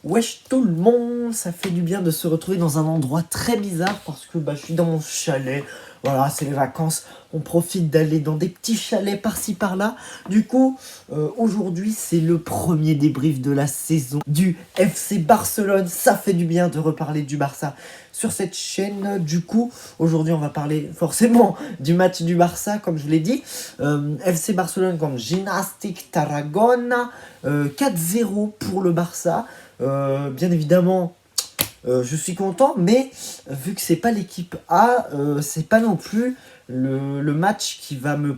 Wesh tout le monde, ça fait du bien de se retrouver dans un endroit très bizarre parce que je suis dans mon chalet. Voilà, c'est les vacances, on profite d'aller dans des petits chalets par-ci par-là. Du coup, aujourd'hui c'est le premier débrief de la saison du FC Barcelone. Ça fait du bien de reparler du Barça sur cette chaîne. Du coup, aujourd'hui on va parler forcément du match du Barça, comme je vous l'ai dit. FC Barcelone contre Gymnastic Tarragona, 4-0 pour le Barça. Bien évidemment, je suis content, mais vu que c'est pas l'équipe A, c'est pas non plus le match qui va me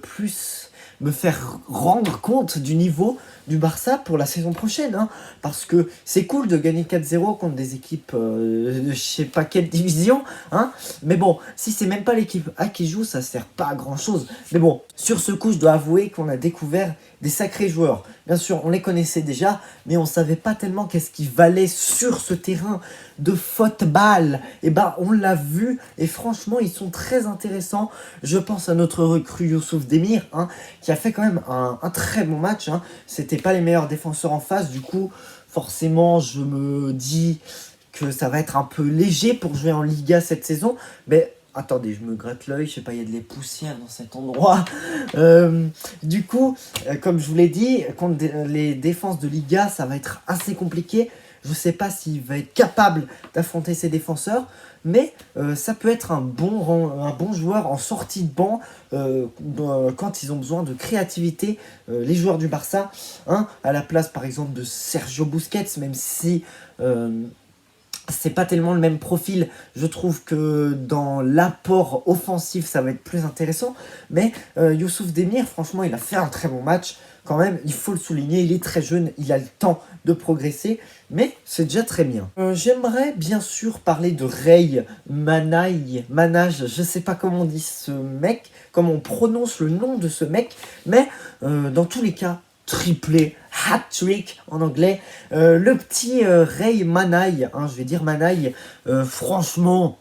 faire rendre compte du niveau du Barça pour la saison prochaine, hein, parce que c'est cool de gagner 4-0 contre des équipes de je sais pas quelle division, hein, mais bon, si c'est même pas l'équipe A qui joue, ça sert pas à grand chose. Mais bon, sur ce coup, je dois avouer qu'on a découvert des sacrés joueurs. Bien sûr, on les connaissait déjà, mais on savait pas tellement qu'est-ce qu'ils valaient sur ce terrain de football. Et on l'a vu, et franchement, ils sont très intéressants. Je pense à notre recrue Youssouf Demir, hein, qui a fait quand même un très bon match, hein. C'était pas les meilleurs défenseurs en face, du coup, forcément, je me dis que ça va être un peu léger pour jouer en Liga cette saison, mais attendez, je me gratte l'œil, je sais pas, il y a de les poussières dans cet endroit. Du coup, comme je vous l'ai dit, contre les défenses de Liga, ça va être assez compliqué. Je ne sais pas s'il va être capable d'affronter ses défenseurs, mais ça peut être un bon joueur en sortie de banc quand ils ont besoin de créativité, les joueurs du Barça, hein, à la place par exemple de Sergio Busquets, même si c'est pas tellement le même profil. Je trouve que dans l'apport offensif, ça va être plus intéressant. Mais Youssouf Demir, franchement, il a fait un très bon match. Quand même, il faut le souligner, il est très jeune, il a le temps de progresser, mais c'est déjà très bien. J'aimerais bien sûr parler de Ray Manage, je sais pas comment on dit ce mec, comment on prononce le nom de ce mec, mais dans tous les cas, triplé, hat-trick en anglais. Le petit Ray Manaï, hein, je vais dire Manaï, franchement,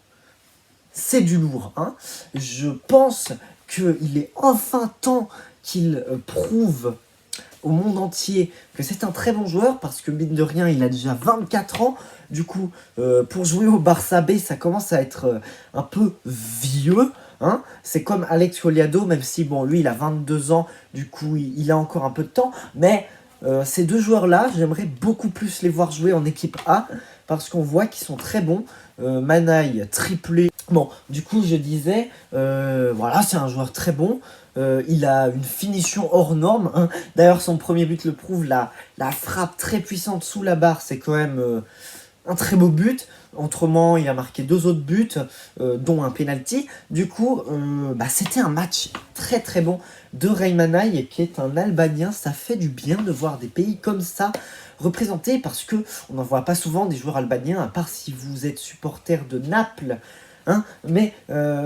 c'est du lourd, hein. Je pense qu'il est enfin temps qu'il prouve au monde entier que c'est un très bon joueur, parce que mine de rien, il a déjà 24 ans. Du coup, pour jouer au Barça B, ça commence à être un peu vieux. Hein, c'est comme Alex Collado, même si bon, lui il a 22 ans, du coup il a encore un peu de temps, mais ces deux joueurs-là, j'aimerais beaucoup plus les voir jouer en équipe A, parce qu'on voit qu'ils sont très bons. Manaï, triplé. Bon, du coup je disais, voilà, c'est un joueur très bon. Il a une finition hors norme, hein. D'ailleurs son premier but le prouve, la frappe très puissante sous la barre, c'est quand même un très beau but. Autrement, il a marqué 2 autres buts, dont un penalty. Du coup, c'était un match très très bon de Ray Manaï, qui est un Albanien. Ça fait du bien de voir des pays comme ça représentés, parce que on n'en voit pas souvent des joueurs albaniens, à part si vous êtes supporter de Naples, hein. Mais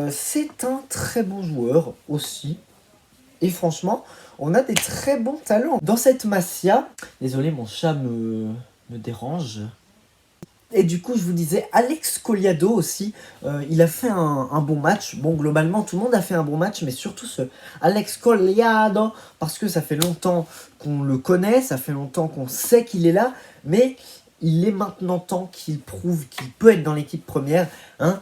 c'est un très bon joueur aussi. Et franchement, on a des très bons talents dans cette Masia. Désolé, mon chat me dérange. Et du coup, je vous disais, Alex Collado aussi, il a fait un bon match. Bon, globalement, tout le monde a fait un bon match, mais surtout ce Alex Collado, parce que ça fait longtemps qu'on le connaît, ça fait longtemps qu'on sait qu'il est là, mais il est maintenant temps qu'il prouve qu'il peut être dans l'équipe première, hein.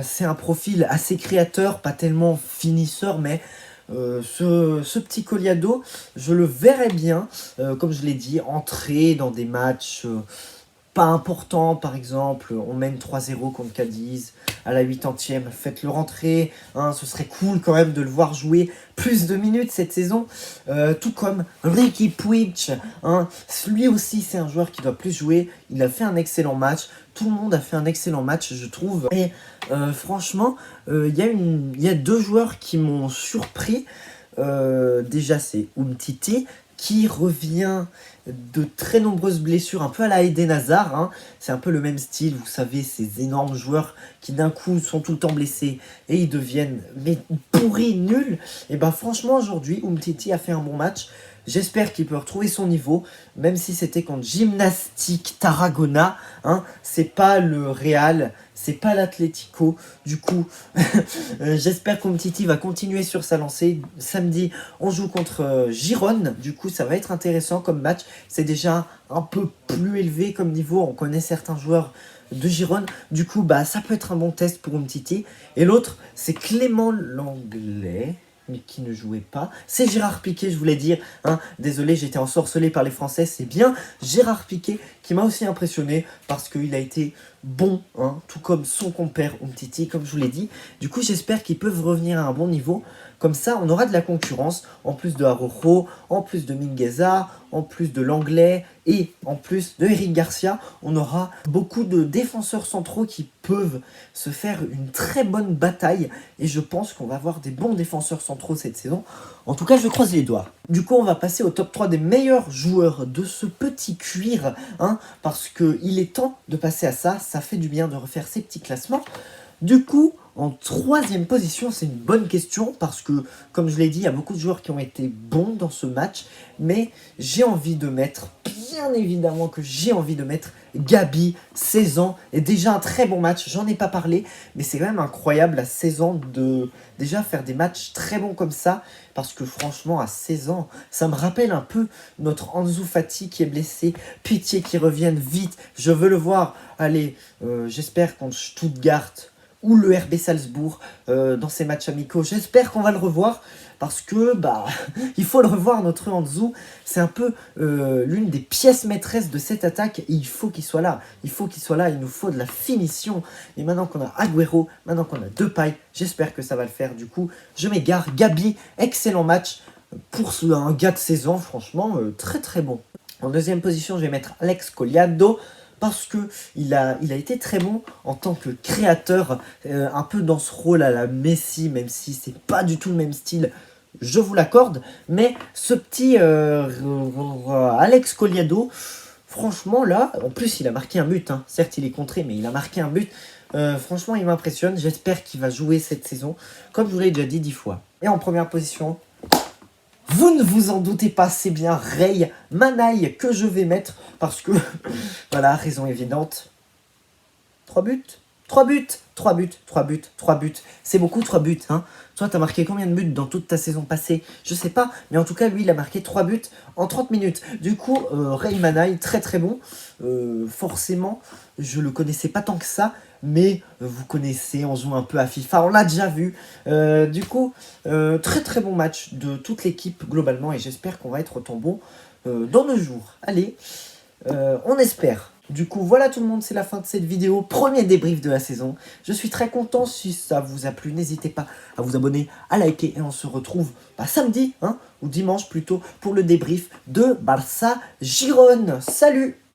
C'est un profil assez créateur, pas tellement finisseur, mais ce petit Collado, je le verrais bien, comme je l'ai dit, entrer dans des matchs pas important. Par exemple, on mène 3-0 contre Cadiz à la 80e, faites-le rentrer, hein, ce serait cool quand même de le voir jouer plus de minutes cette saison, tout comme Riqui Puig, hein, lui aussi c'est un joueur qui doit plus jouer, il a fait un excellent match, tout le monde a fait un excellent match je trouve, et franchement, il y a 2 joueurs qui m'ont surpris. Déjà c'est Umtiti, qui revient de très nombreuses blessures, un peu à la Eden Hazard, hein. C'est un peu le même style, vous savez, ces énormes joueurs qui d'un coup sont tout le temps blessés et ils deviennent pourris, nuls. Et franchement aujourd'hui, Umtiti a fait un bon match. J'espère qu'il peut retrouver son niveau, même si c'était contre Gymnastic Tarragona, hein. C'est pas le Real, c'est pas l'Atlético. Du coup, j'espère qu'Umtiti va continuer sur sa lancée. Samedi, on joue contre Girone. Du coup, ça va être intéressant comme match. C'est déjà un peu plus élevé comme niveau. On connaît certains joueurs de Girone. Du coup, bah, ça peut être un bon test pour Umtiti. Et l'autre, c'est Clément Langlais, mais qui ne jouait pas. C'est Gérard Piqué, je voulais dire. Hein. Désolé, j'étais ensorcelé par les Français. C'est bien Gérard Piqué qui m'a aussi impressionné parce qu'il a été bon, hein, tout comme son compère Umtiti, comme je vous l'ai dit. Du coup, j'espère qu'ils peuvent revenir à un bon niveau. Comme ça, on aura de la concurrence, en plus de Araujo, en plus de Mingueza, en plus de Langlais et en plus de Eric Garcia. On aura beaucoup de défenseurs centraux qui peuvent se faire une très bonne bataille. Et je pense qu'on va avoir des bons défenseurs centraux cette saison. En tout cas, je croise les doigts. Du coup, on va passer au top 3 des meilleurs joueurs de ce petit cuir. Hein, parce qu'il est temps de passer à ça. Ça fait du bien de refaire ces petits classements. Du coup, en troisième position, c'est une bonne question parce que, comme je l'ai dit, il y a beaucoup de joueurs qui ont été bons dans ce match. Mais j'ai envie de mettre, bien évidemment que j'ai envie de mettre Gabi, 16 ans. Et déjà un très bon match, j'en ai pas parlé. Mais c'est quand même incroyable à 16 ans de déjà faire des matchs très bons comme ça. Parce que franchement, à 16 ans, ça me rappelle un peu notre Ansu Fati qui est blessé. Pitié qu'il revienne vite, je veux le voir. Allez, j'espère contre Stuttgart ou le RB Salzbourg dans ces matchs amicaux. J'espère qu'on va le revoir parce que bah il faut le revoir, notre Ansu. C'est un peu l'une des pièces maîtresses de cette attaque et il faut qu'il soit là. Il faut qu'il soit là, il nous faut de la finition. Et maintenant qu'on a Agüero, maintenant qu'on a Depay, j'espère que ça va le faire. Du coup, je m'égare. Gabi, excellent match pour un gars de 16 ans, franchement, très très bon. En deuxième position, je vais mettre Alex Collado parce qu'il a été très bon en tant que créateur, un peu dans ce rôle à la Messi, même si c'est pas du tout le même style, je vous l'accorde. Mais ce petit Alex Collado, franchement là, en plus il a marqué un but, hein. Certes il est contré, mais il a marqué un but. Franchement il m'impressionne, j'espère qu'il va jouer cette saison, comme je vous l'ai déjà dit 10 fois. Et en première position, vous ne vous en doutez pas, c'est bien Ray Manaï que je vais mettre parce que, voilà, raison évidente. 3 buts 3 buts 3 buts 3 buts 3 buts. C'est beaucoup 3 buts, hein. Toi, t'as marqué combien de buts dans toute ta saison passée? Je sais pas, mais en tout cas, lui, il a marqué 3 buts en 30 minutes. Du coup, Ray Manaï, très très bon. Forcément, je le connaissais pas tant que ça, mais vous connaissez, on joue un peu à FIFA, on l'a déjà vu. Du coup, très très bon match de toute l'équipe globalement, et j'espère qu'on va être autant bon dans 2 jours. Allez, on espère. Du coup, voilà tout le monde, c'est la fin de cette vidéo. Premier débrief de la saison. Je suis très content. Si ça vous a plu, n'hésitez pas à vous abonner, à liker. Et on se retrouve samedi, hein, ou dimanche plutôt, pour le débrief de Barça Girone. Salut!